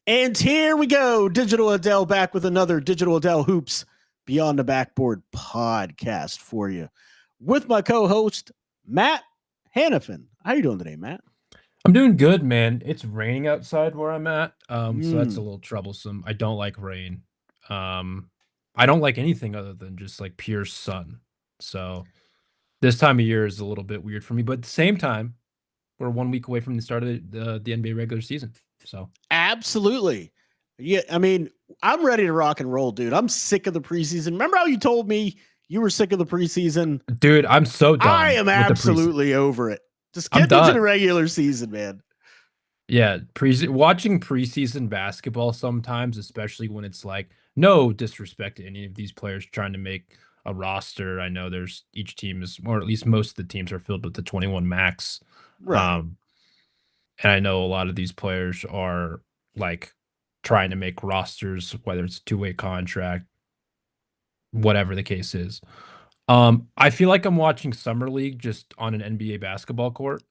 And here we go. Digital Adele back with another Digital Adele Hoops Beyond the Backboard podcast for you with my co-host, Matt Hanifan. How you doing today, Matt? I'm doing good, man. It's raining outside where I'm at, so that's a Mm, little troublesome. I don't like rain. Um, I don't like anything other than just like pure sun. So this time of year is a little bit weird for me, but at the same time, we're 1 week away from the start of the NBA regular season. So, absolutely. Yeah, I mean, I'm ready to rock and roll, dude. I'm sick of the preseason. Remember how you told me you were sick of the preseason? dude, I'm so I done am with the preseason. absolutely over it. Just I'm get into the done. regular season, man. Yeah, watching preseason basketball sometimes, especially when it's like no disrespect to any of these players trying to make a roster. I know there's each team is, or at least most of the teams are filled with the 21 max. Right. Um, and I know a lot of these players are like trying to make rosters, whether it's a two-way contract, whatever the case is. I feel like I'm watching summer league just on an NBA basketball court.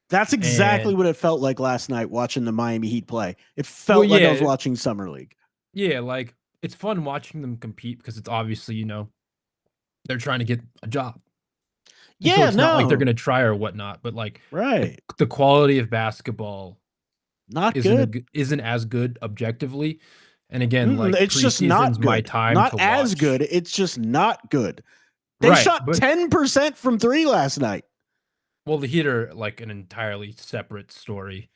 That's exactly And what it felt like last night watching the Miami Heat play. It well, felt like I was yeah, watching Summer League. yeah, like it's fun watching them compete because it's obviously, they're trying to get a job. And so Yeah, it's not like they're no. going to try or whatnot, but like the, Right. the quality of basketball Not isn't good. isn't as good objectively. And again, Mm-mm, like it's just preseason's not my good. time Not to as watch. good. It's just not good. They Right. shot But 10% from three last night. well, the Heat are like an entirely separate story.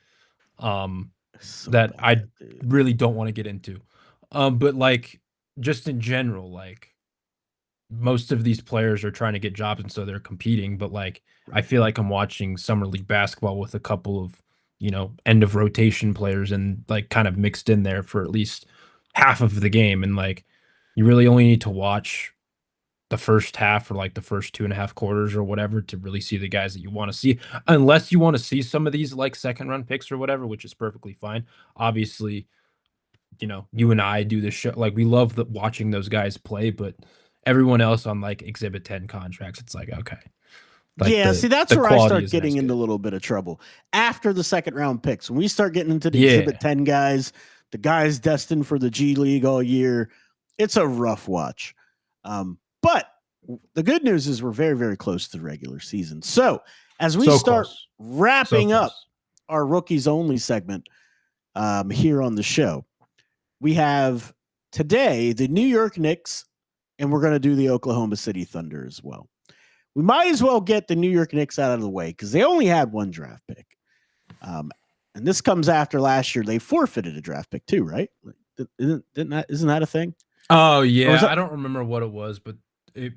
Um, So that I bad, dude. really don't want to get into. But like just in general, like most of these players are trying to get jobs and so they're competing, but like I Right. feel like I'm watching summer league basketball with a couple of, end of rotation players and like kind of mixed in there for at least half of the game. And like you really only need to watch the first half or like the first 2.5 quarters or whatever to really see the guys that you want to see, unless you want to see some of these like second round picks or whatever, which is perfectly fine. Obviously, you and I do this show. Like we love watching those guys play, but everyone else on like Exhibit 10 contracts, it's like, okay, like Yeah, the see, that's the where I quality start isn't as getting into a good. little bit of trouble. After the second round picks, when we start getting into the Exhibit Yeah. 10 guys, the guys destined for the G League all year, it's a rough watch. But the good news is we're very, very close to the regular season. So as we So start close. So wrapping up close. our rookies only segment here on the show, we have today the New York Knicks, and we're going to do the Oklahoma City Thunder as well. We might as well get the New York Knicks out of the way because they only had one draft pick. Um, and this comes after last year. They forfeited a draft pick too, right? Isn't that a thing? Oh Or was yeah, that I don't remember what it was, but it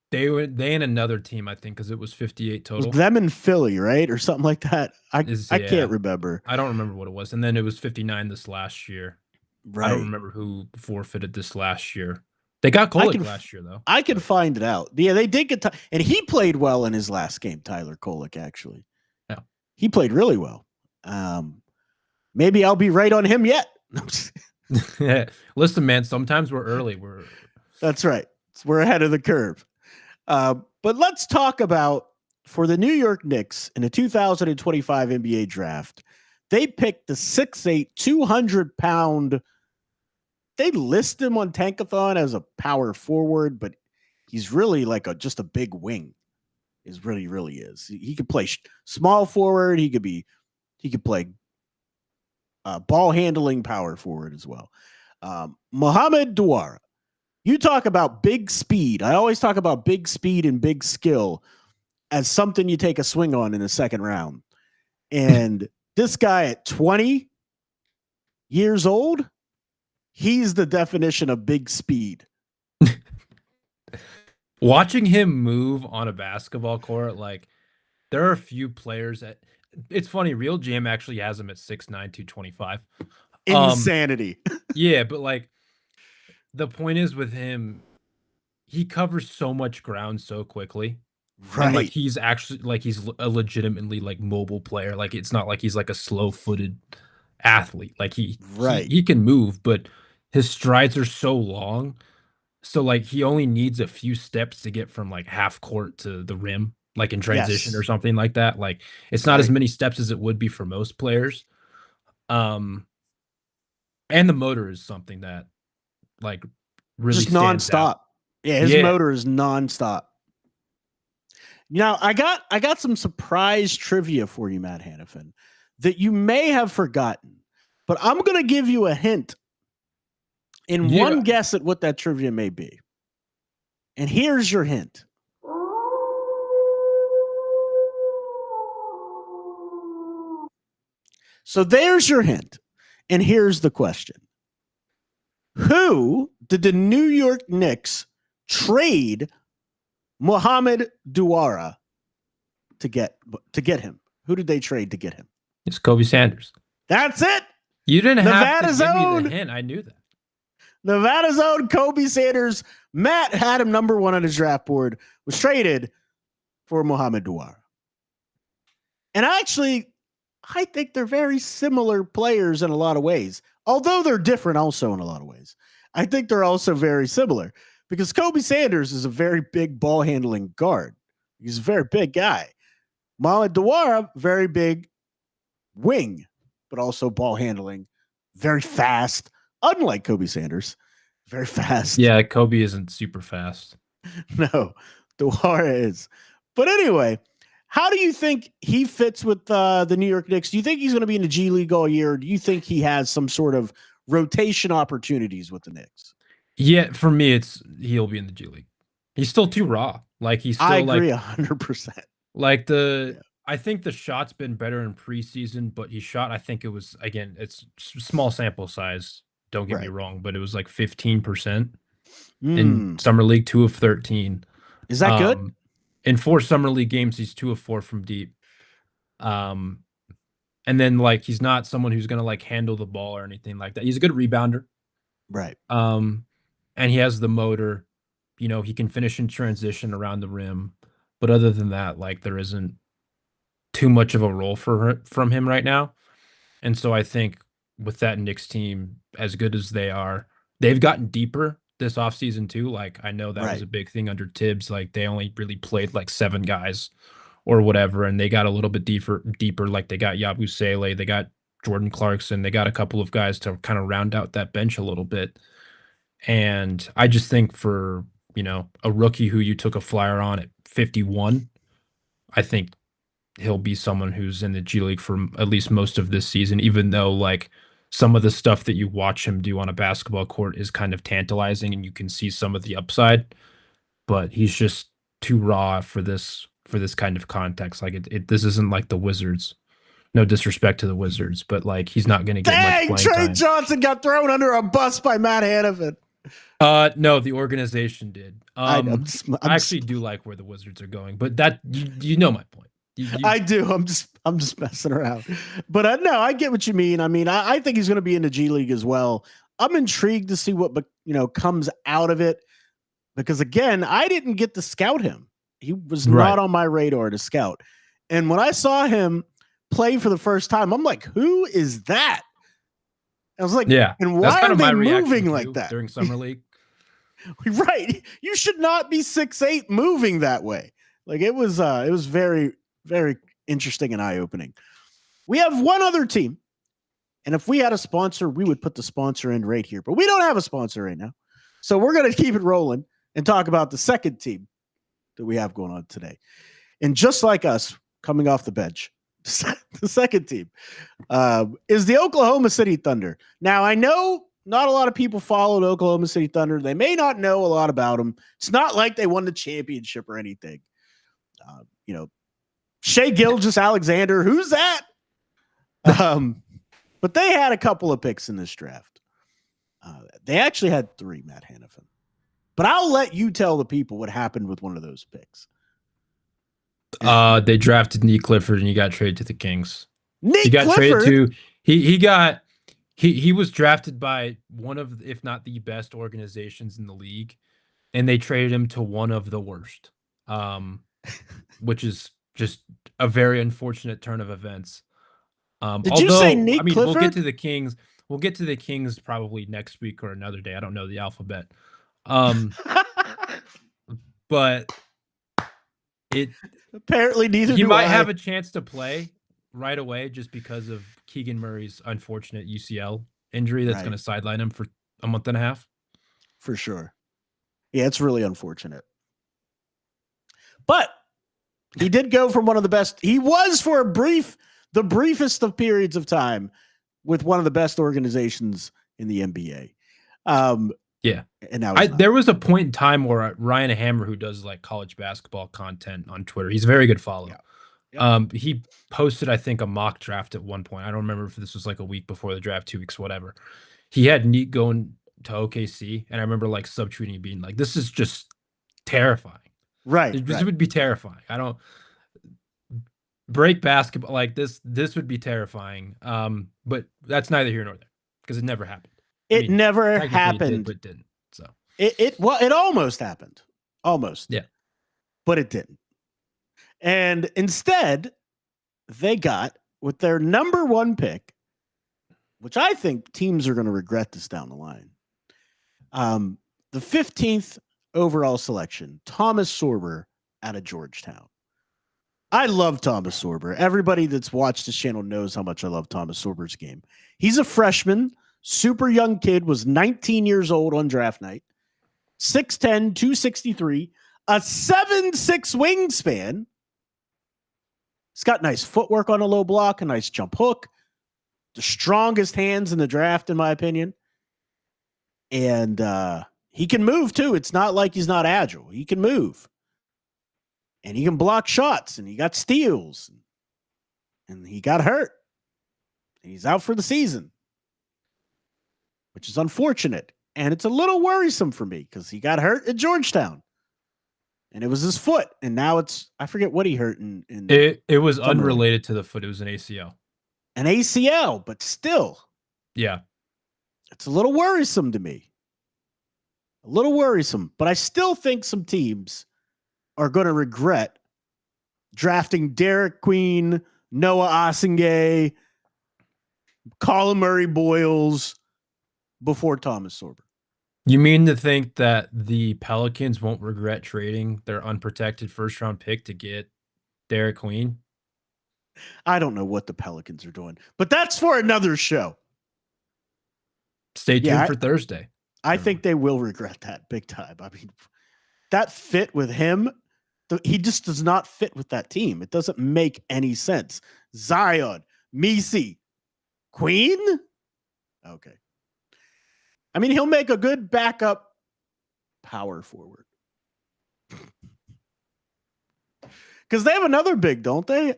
they and another team, I think, because it was 58 was total. them in Philly, right? Or something like that? Is I can't Yeah. remember. I don't remember what it was. And then it was 59 this last year. I don't Right. remember who forfeited this last year. They got I Kolek can last year though, I can but find it out. Yeah, they did get and he played well in his last game. Tyler Kolek actually, yeah. he played really well. Maybe I'll be right on him yet. Listen, man, sometimes we're early. We're That's right. We're ahead of the curve. But let's talk about for the New York Knicks in the 2025 NBA draft. They picked the 6'8", 200-pound. They list him on Tankathon as a power forward, but he's really like just a big wing. Is really is. He could play small forward. He could play ball handling power forward as well. Mohamed Douara. You talk about big speed. I always talk about big speed and big skill as something you take a swing on in the second round. And this guy at 20 years old, he's the definition of big speed. watching him move on a basketball court. Like there are a few players that it's funny. Real Jam actually has him at 6'9", 225. Um, Insanity. yeah, but like the point is with him, he covers so much ground so quickly. And like Right. he's actually like he's a legitimately like mobile player. Like it's not like he's like a slow-footed athlete. Like he he Right. he can move, but his strides are so long. So like he only needs a few steps to get from like half court to the rim, like in transition or Yes. something like that. Like it's not as Right. many steps as it would be for most players. Um And the motor is something that like really Just stands out. nonstop. Yeah, his Yeah. motor is nonstop. Now, I got some surprise trivia for you, Matt Hanifan, that you may have forgotten, but I'm going to give you a hint in Yeah. one guess at what that trivia may be. And here's your hint. So there's your hint. And here's the question. Who did the New York Knicks trade Mohamed Duara to get him? Who did they trade to get him? It's Kobe Sanders. That's it. You didn't have to Nevada's give me the own. hint. I knew that. Nevada's own Kobe Sanders. Matt had him number 1 on his draft board, was traded for Mohamed Duara. And actually, I think they're very similar players in a lot of ways, although they're different also in a lot of ways. I think they're also very similar because Kobe Sanders is a very big ball handling guard. He's a very big guy. Mohamed Duara, very big wing, but also ball handling, very fast, unlike Kobe Sanders. Very fast. Yeah, Kobe isn't super fast. No, Duara is. But anyway, how do you think he fits with the New York Knicks? Do you think he's going to be in the G League all year? Or do you think he has some sort of rotation opportunities with the Knicks? Yeah, for me, he'll be in the G League. He's still too raw. Like he's still I agree 100%. Like I think the shot's been better in preseason, but he shot. I think it was again. It's small sample size. Don't get me wrong, but it was like 15% in summer league, 2 of 13. Is that good? In 4 summer league games, he's 2 of 4 from deep. And then like he's not someone who's gonna like handle the ball or anything like that. He's a good rebounder, right? And he has the motor. You know, he can finish in transition around the rim, but other than that, like there isn't too much of a role from him right now. And so I think with that Knicks team, as good as they are, they've gotten deeper this offseason too. Like I know that was a big thing under Tibbs. Like they only really played like 7 guys or whatever, and they got a little bit deeper. Like they got Yabu Sele, they got Jordan Clarkson, they got a couple of guys to kind of round out that bench a little bit. And I just think for, you know, a rookie who you took a flyer on at 51, I think he'll be someone who's in the G League for at least most of this season, even though like some of the stuff that you watch him do on a basketball court is kind of tantalizing and you can see some of the upside, but he's just too raw for this kind of context. Like this isn't like the Wizards. No disrespect to the Wizards, but like he's not going to get much playing Trey time. Johnson got thrown under a bus by Matt Hanifan. No, the organization did. I actually do like where the Wizards are going, but that you know my point. I do. I'm just messing around. But no, I get what you mean. I mean, I think he's going to be in the G League as well. I'm intrigued to see what comes out of it because again, I didn't get to scout him. He was not on my radar to scout. And when I saw him play for the first time, I'm like, who is that? I was like, yeah. And why are they moving like that during summer league? Right. You should not be 6'8" moving that way. Like it was very, very interesting and eye-opening. We have one other team. And if we had a sponsor, we would put the sponsor in right here. But we don't have a sponsor right now. So we're going to keep it rolling and talk about the second team that we have going on today. And just like us, coming off the bench, the second team is the Oklahoma City Thunder. Now, I know not a lot of people followed Oklahoma City Thunder. They may not know a lot about them. It's not like they won the championship or anything. Shea Gilgeous-Alexander, who's that? But they had a couple of picks in this draft. They actually had 3, Matt Hanifan. But I'll let you tell the people what happened with one of those picks. They drafted Nick Clifford and he got traded to the Kings. He got traded to he was drafted by one of, if not the best organizations in the league, and they traded him to one of the worst, which is just a very unfortunate turn of events. Did you say Nick Clifford? We'll get to the Kings. We'll get to the Kings probably next week or another day. I don't know the alphabet. But apparently neither. He might have a chance to play right away just because of Keegan Murray's unfortunate UCL injury that's going Right. to sideline him for a month and a half. For sure. Yeah, it's really unfortunate. But he did go from one of the best. He was for the briefest of periods of time with one of the best organizations in the NBA. Yeah. And now he's not. There was a point in time where Ryan Hammer, who does like college basketball content on Twitter, he's a very good follow. Yeah. Yep. He posted, I think, a mock draft at one point. I don't remember if this was like a week before the draft, 2 weeks, whatever. He had Neat going to OKC, and I remember like subtweeting being like, "This is just terrifying." Right. This would be terrifying. I don't break basketball like this. This would be terrifying. But that's neither here nor there because it never happened. It never happened. It did, but didn't. So it almost happened. Almost. Yeah. But it didn't. And instead, they got with their number 1 pick, which I think teams are going to regret this down the line. The 15th overall selection, Thomas Sorber out of Georgetown. I love Thomas Sorber. Everybody that's watched this channel knows how much I love Thomas Sorber's game. He's a freshman, super young kid, was 19 years old on draft night, 6'10", 263, a 7'6" wingspan. He's got nice footwork on a low block, a nice jump hook, the strongest hands in the draft, in my opinion. And he can move too. It's not like he's not agile. He can move. And he can block shots, and he got steals. And he got hurt. And he's out for the season, which is unfortunate. And it's a little worrisome for me because he got hurt at Georgetown. And it was his foot. And now I forget what he hurt in it was unrelated to the foot. It was an ACL. An ACL, but still. Yeah. It's a little worrisome to me. A little worrisome. But I still think some teams are going to regret drafting Derek Queen, Noah Osingay, Colin Murray Boyles before Thomas Sorber. You mean to think that the Pelicans won't regret trading their unprotected first-round pick to get Derek Queen? I don't know what the Pelicans are doing, but that's for another show. Stay tuned for Thursday. I think they will regret that big time. I mean, that fit with him, he just does not fit with that team. It doesn't make any sense. Zion, Misi, Queen? Okay. I mean, he'll make a good backup power forward. Because they have another big, don't they?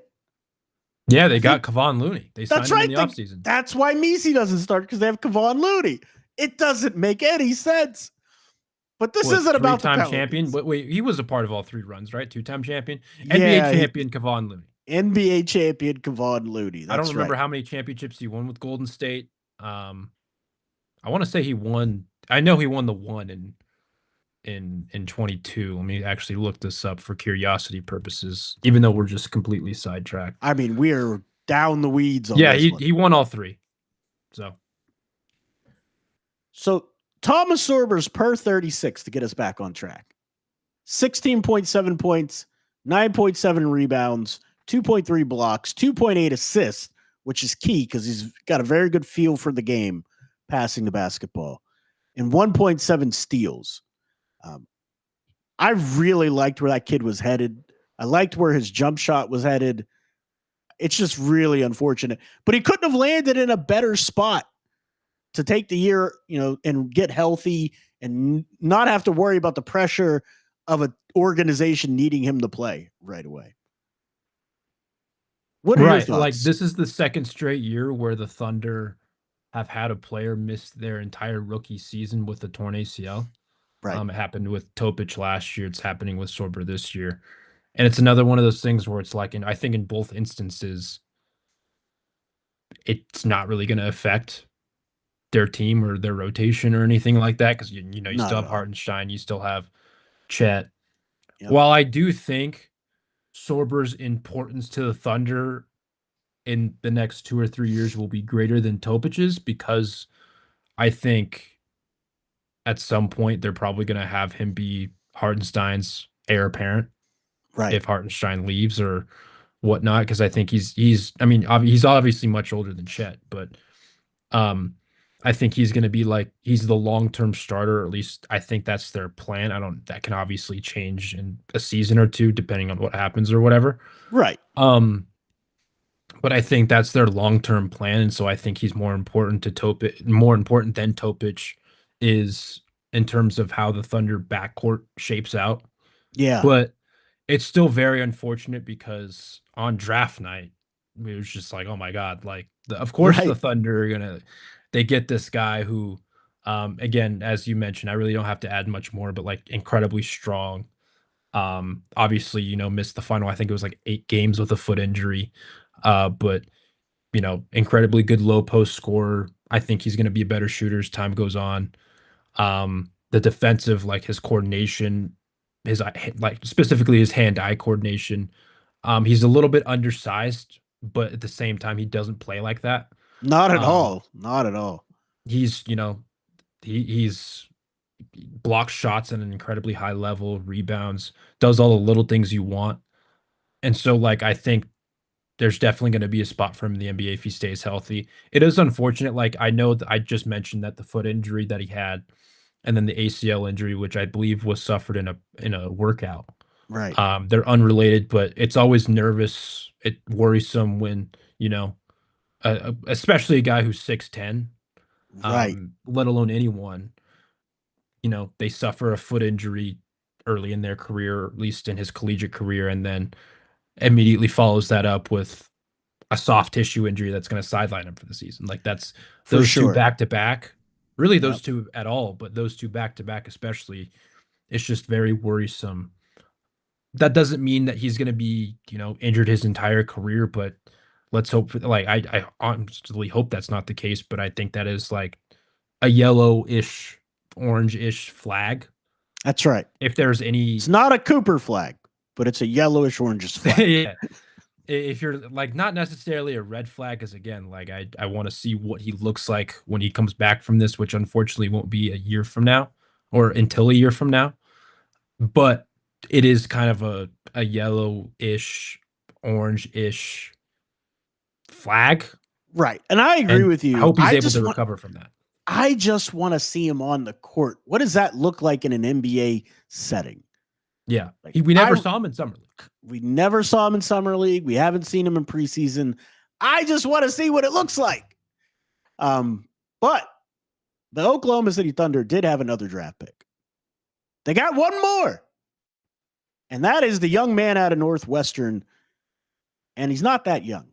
Yeah, they got Kevon Looney. They signed him in the offseason. That's why Misi doesn't start, because they have Kevon Looney. It doesn't make any sense. But this isn't about the Pelicans. Champion. Wait, he was a part of all 3 runs, right? 2-time champion. NBA champion Kevon Looney. NBA champion Kevon Looney. I don't remember how many championships he won with Golden State. I want to say he won. I know he won the one in 22. Let me actually look this up for curiosity purposes, even though we're just completely sidetracked. I mean, we're down the weeds on this one. He won all 3. So Thomas Sorber's per 36 to get us back on track. 16.7 points, 9.7 rebounds, 2.3 blocks, 2.8 assists, which is key because he's got a very good feel for the game, passing the basketball, and 1.7 steals. I really liked where that kid was headed. I liked where his jump shot was headed. It's just really unfortunate, but he couldn't have landed in a better spot to take the year, and get healthy and not have to worry about the pressure of an organization needing him to play right away. What are your thoughts? Like, this is the second straight year where the Thunder have had a player miss their entire rookie season with a torn ACL. Right. It happened with Topic last year. It's happening with Sorber this year. And it's another one of those things where it's like, I think in both instances, it's not really going to affect their team or their rotation or anything like that. Cause you still have Hartenstein, you still have Chet. Yep. While I do think Sorber's importance to the Thunder in the next 2 or 3 years will be greater than Topic's, because I think at some point they're probably going to have him be Hartenstein's heir apparent, right? If Hartenstein leaves or whatnot, because I think he's obviously much older than Chet, but I think he's going to be like he's the long-term starter, or at least I think that's their plan. I don't that can obviously change in a season or two depending on what happens or whatever. Right. Um but I think that's their long-term plan, and so I think he's more important to Topic, more important than Topic is in terms of how the Thunder backcourt shapes out. Yeah. But it's still very unfortunate because on draft night, it was just like, oh my God, like of course the Right. Thunder are gonna they get this guy who again, as you mentioned, I really don't have to add much more, but like incredibly strong. Obviously, missed the final. I think it was like 8 games with a foot injury. But incredibly good low post scorer. I think he's gonna be a better shooter as time goes on. The defensive, like his coordination, like specifically his hand-eye coordination. He's a little bit undersized, but at the same time, he doesn't play like that. Not at Um, all. Not at all. he's he's blocks shots at an incredibly high level, rebounds, does all the little things you want, and so like I think there's definitely going to be a spot for him in the NBA if he stays healthy. It is unfortunate. Like I know that I just mentioned that the foot injury that he had, and then the ACL injury, which I believe was suffered in a workout. Right. They're unrelated, but it's always nervous. It worrisome when especially a guy who's 6'10", Right. let alone anyone. They suffer a foot injury early in their career, or at least in his collegiate career, and then immediately follows that up with a soft tissue injury that's going to sideline him for the season. Like that's For those two sure. back to back, really Yep. those two at all, but those two back to back especially, it's just very worrisome. That doesn't mean that he's going to be, injured his entire career, but let's hope for like I honestly hope that's not the case, but I think that is like a yellowish, orange-ish flag. That's right. If there's It's any not a Cooper flag, but it's a yellowish orangish flag. yeah, if you're like not necessarily a red flag, because again, like I want to see what he looks like when he comes back from this, which unfortunately won't be a year from now or until a year from now. But it is kind of a yellow-ish, orange-ish flag, Right. And I agree and with I you. hope he's able to recover from that. I just want to see him on the court. What does that look like in an NBA setting? Yeah, Like we never saw him in summer league. We never saw him in summer league. We haven't seen him in preseason. I just want to see what it looks like. But the Oklahoma City Thunder did have another draft pick. They got one more. And that is the young man out of Northwestern. And he's not that young.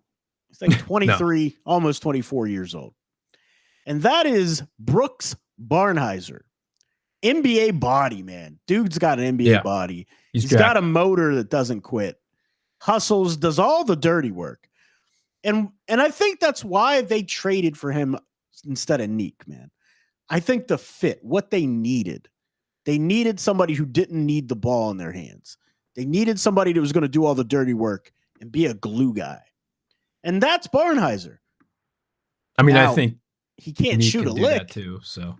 He's like 23, no. Almost 24 years old. And that is Brooks Barnhizer. NBA body, man. Dude's got an NBA body. He's got a motor that doesn't quit. Hustles, does all the dirty work. And I think that's why they traded for him instead of Neek, man. I think the fit, what they needed somebody who didn't need the ball in their hands. They needed somebody that was going to do all the dirty work and be a glue guy. And that's Barnhizer. I mean, now, I think he can't shoot a lick too. So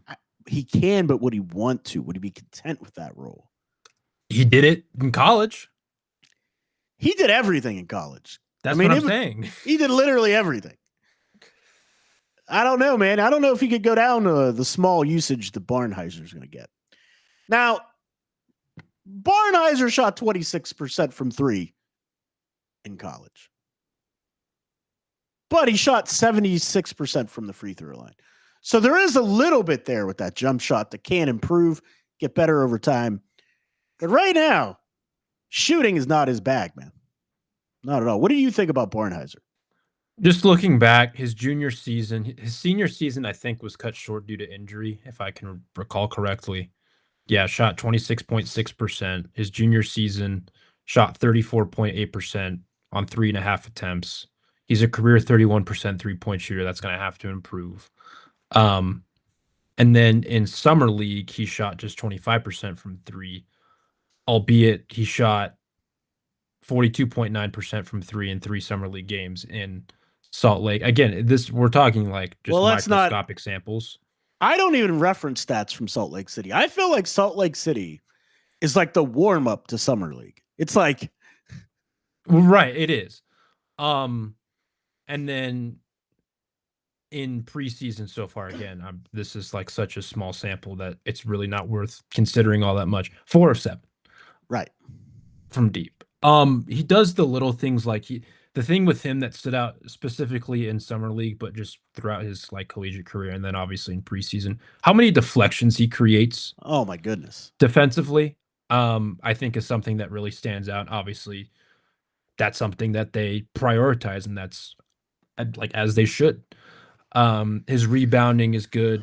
he can, but would he want to? Would he be content with that role? He did it in college. He did everything in college. That's what I'm saying. He did literally everything. I don't know, man. I don't know if he could go down to the small usage that Barnhizer's going to get. Now, Barnhizer shot 26% from three in college. But he shot 76% from the free throw line. So there is a little bit there with that jump shot that can improve, get better over time. But right now, shooting is not his bag, man. Not at all. What do you think about Barnhizer? Just looking back, his senior season, I think, was cut short due to injury, if I can recall correctly. Yeah, shot 26.6%. His junior season, shot 34.8% on 3.5 attempts. He's a career 31% three-point shooter. That's going to have to improve. And then in summer league, he shot just 25% from three, albeit he shot 42.9% from three in 3 summer league games in Salt Lake. Again, we're talking like just microscopic samples. I don't even reference stats from Salt Lake City. I feel like Salt Lake City is like the warm up to summer league. It's like, right, it is. And then in preseason so far. Again, this is like such a small sample that it's really not worth considering all that much. 4 of 7 Right. from deep. He does the little things like the thing with him that stood out specifically in summer league, but just throughout his like collegiate career, and then obviously in preseason, how many deflections he creates Oh my goodness. defensively, I think is something that really stands out. Obviously, that's something that they prioritize, and that's like as they should. His rebounding is good.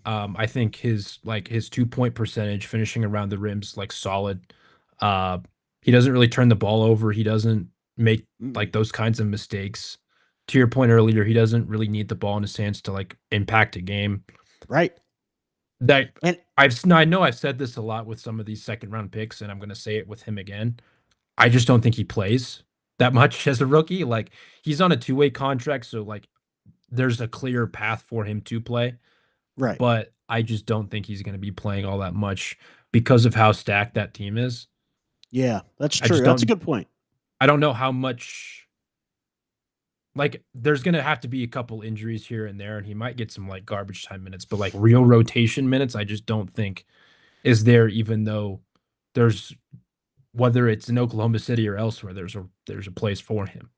I think his 2-point percentage finishing around the rims like solid. Uh, he doesn't really turn the ball over. He doesn't make like those kinds of mistakes. To your point earlier, he doesn't really need the ball in his hands to like impact a game. Right. That And I know I've said this a lot with some of these second round picks, and I'm going to say it with him again. I just don't think he plays that much as a rookie. Like he's on a 2-way contract, so like there's a clear path for him to play, right. but I just don't think he's going to be playing all that much because of how stacked that team is. Yeah, that's I true. just That's a don't good point. I don't know how much like there's going to have to be a couple injuries here and there, and he might get some like garbage time minutes, but like real rotation minutes I just don't think is there, even though there's, whether it's in Oklahoma City or elsewhere, there's a place for him.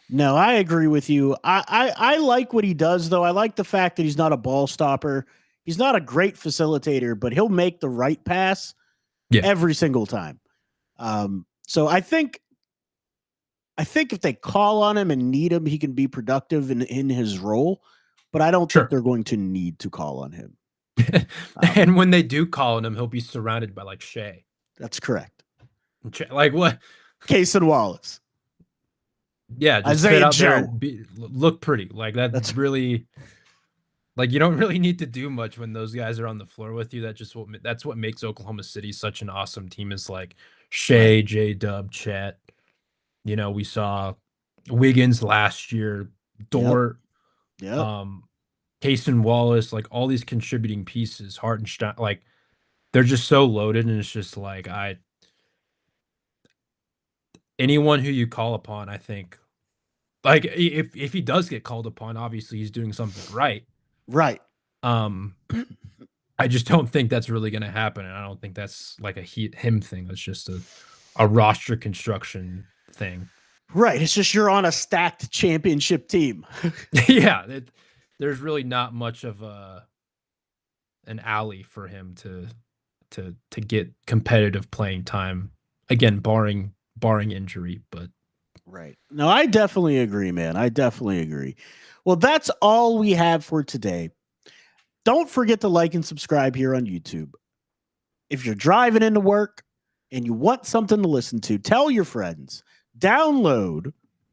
No, I agree with you. I like what he does, though. I like the fact that he's not a ball stopper. He's not a great facilitator, but he'll make the right pass every single time. So I think if they call on him and need him, he can be productive in his role. But I don't think they're going to need to call on him. And when they do call on him, he'll be surrounded by like Shea. That's correct. Like what? Case and Wallace. Yeah, just Isaiah sit out Joe. there and look pretty. Like that's really, like you don't really need to do much when those guys are on the floor with you. That's what makes Oklahoma City such an awesome team. Is like Shea, Right. J-Dub, Chet. You know, we saw Wiggins last year, Dort, Yep. Casey Wallace, like all these contributing pieces, Hartenstein, like they're just so loaded, and it's just like anyone who you call upon, I think, like if he does get called upon, obviously he's doing something right. Right. I just don't think that's really going to happen, and I don't think that's like a him thing. That's just a roster construction thing. Right. It's just you're on a stacked championship team. Yeah, there's really not much of an alley for him to get competitive playing time. Again, barring injury, but right. No, I definitely agree, man. I definitely agree. Well, that's all we have for today. Don't forget to like and subscribe here on YouTube. If you're driving into work and you want something to listen to, tell your friends. Download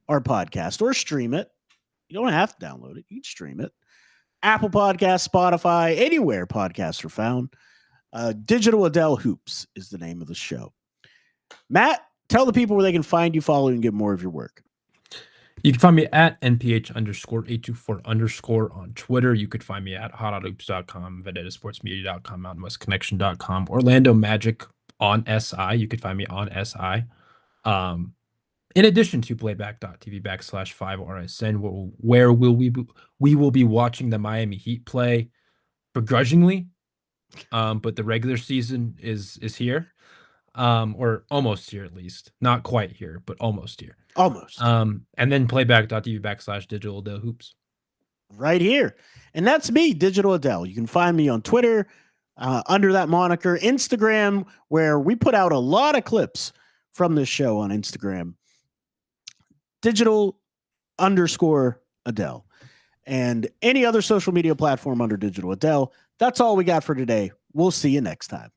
our podcast or stream it. You don't have to download it. You can stream it. Apple Podcasts, Spotify, anywhere podcasts are found. Digital Adele Hoops is the name of the show. Matt, tell the people where they can find you, follow, and get more of your work. You can find me at NPH_824_ on Twitter. You could find me at hot.hoops.com, VendettaSportsMedia.com, MountainWestConnection.com, Orlando Magic on SI. You could find me on SI. In addition to playback.tv/5RSN, where we will be watching the Miami Heat play begrudgingly. But the regular season is here. Or almost here, at least. Not quite here, but almost here. Almost. And then playback.tv/Digital Adele Hoops. Right here. And that's me, Digital Adele. You can find me on Twitter under that moniker, Instagram, where we put out a lot of clips from this show on Instagram. Digital_Adele. And any other social media platform under Digital Adele. That's all we got for today. We'll see you next time.